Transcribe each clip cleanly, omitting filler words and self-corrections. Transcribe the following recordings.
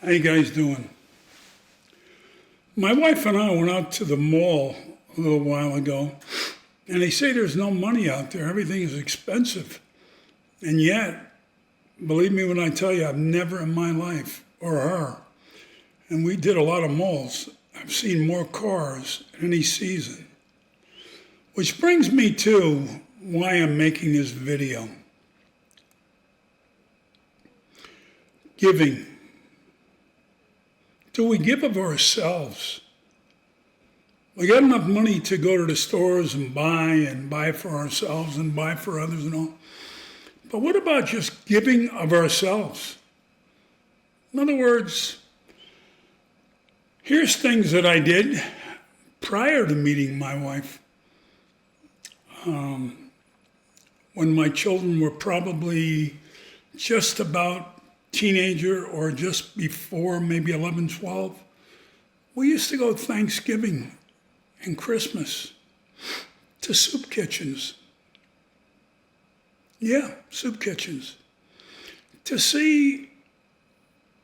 How you guys doing? My wife and I went out to the mall a little while ago, and they say there's no money out there. Everything is expensive. And yet, believe me when I tell you, I've never in my life, or her, and we did a lot of malls, I've seen more cars in any season. Which brings me to why I'm making this video. Giving. Do we give of ourselves? We got enough money to go to the stores and buy for ourselves and buy for others and all. But what about just giving of ourselves? In other words, here's things that I did prior to meeting my wife. When my children were probably just about teenager or just before, maybe 11, 12, we used to go Thanksgiving and Christmas to soup kitchens. Yeah, soup kitchens. To see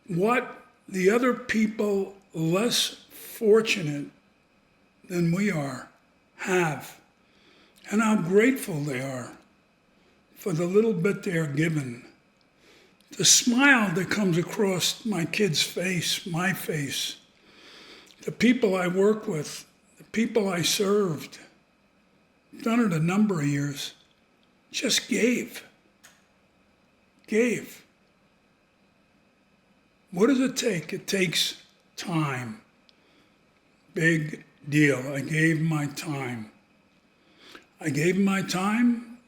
what the other people less fortunate than we are have, and how grateful they are for the little bit they are given. The smile that comes across my kid's face, my face, the people I work with, the people I served, done it a number of years, just gave. What does it take? It takes time. Big deal. I gave my time. I gave my time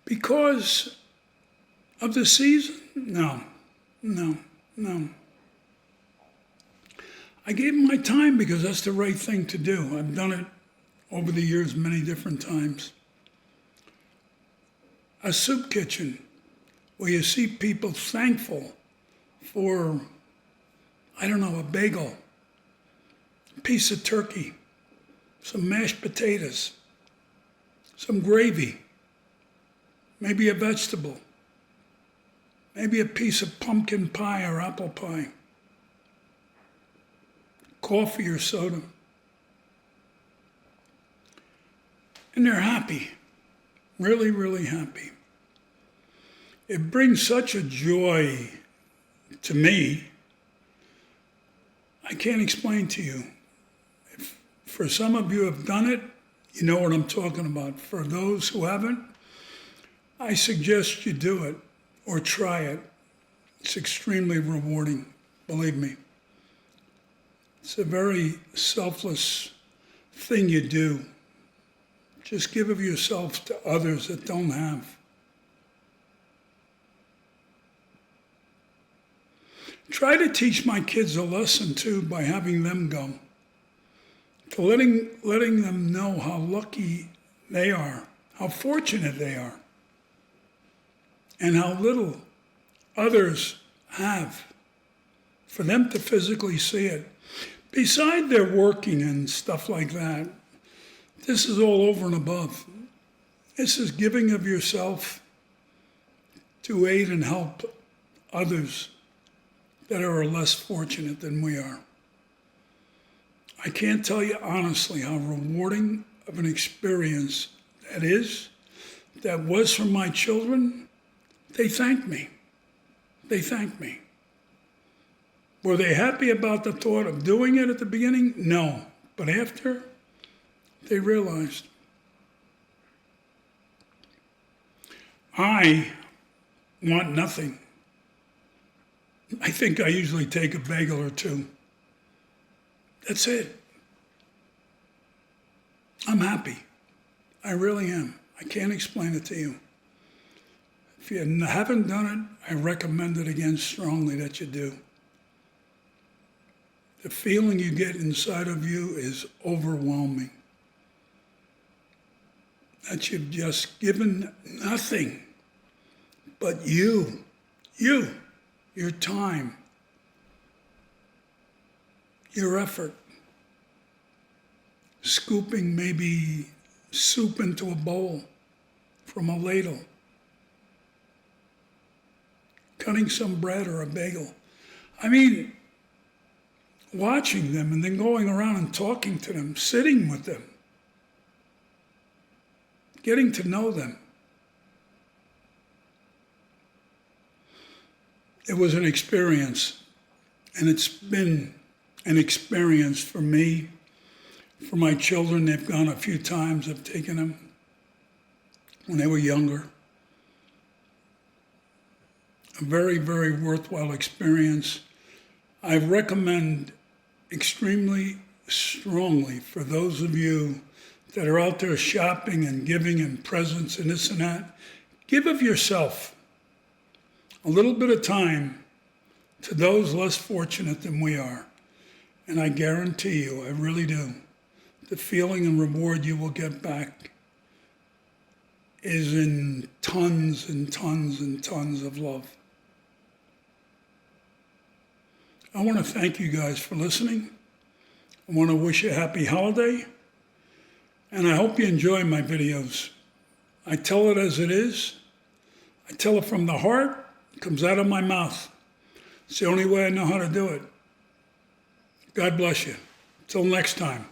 because of the season? No. I gave my time because that's the right thing to do. I've done it over the years many different times. A soup kitchen where you see people thankful for, a bagel, a piece of turkey, some mashed potatoes, some gravy, maybe a vegetable, maybe a piece of pumpkin pie or apple pie, coffee or soda. And they're happy, really, really happy. It brings such a joy to me, I can't explain to you. If for some of you have done it, you know what I'm talking about. For those who haven't, I suggest you do it or try it. It's extremely rewarding, believe me. It's a very selfless thing you do. Just give of yourself to others that don't have. Try to teach my kids a lesson too by having them go. To letting them know how lucky they are, how fortunate they are, and how little others have. For them to physically see it. Beside their working and stuff like that, this is all over and above. This is giving of yourself to aid and help others that are less fortunate than we are. I can't tell you honestly how rewarding of an experience that was for my children. They thanked me. Were they happy about the thought of doing it at the beginning? No. But after, they realized. I want nothing. I think I usually take a bagel or two. That's it. I'm happy. I really am. I can't explain it to you. If you haven't done it, I recommend it again strongly that you do. The feeling you get inside of you is overwhelming. That you've just given nothing but you, your time, your effort, scooping maybe soup into a bowl from a ladle, cutting some bread or a bagel. I mean, watching them and then going around and talking to them, sitting with them, getting to know them. It was an experience, and it's been an experience for me, for my children. They've gone a few times. I've taken them when they were younger. A very, very worthwhile experience. I recommend extremely strongly for those of you that are out there shopping and giving and presents and this and that, give of yourself a little bit of time to those less fortunate than we are. And I guarantee you, I really do, the feeling and reward you will get back is in tons and tons and tons of love. I want to thank you guys for listening. I want to wish you a happy holiday. And I hope you enjoy my videos. I tell it as it is. I tell it from the heart. It comes out of my mouth. It's the only way I know how to do it. God bless you. Till next time.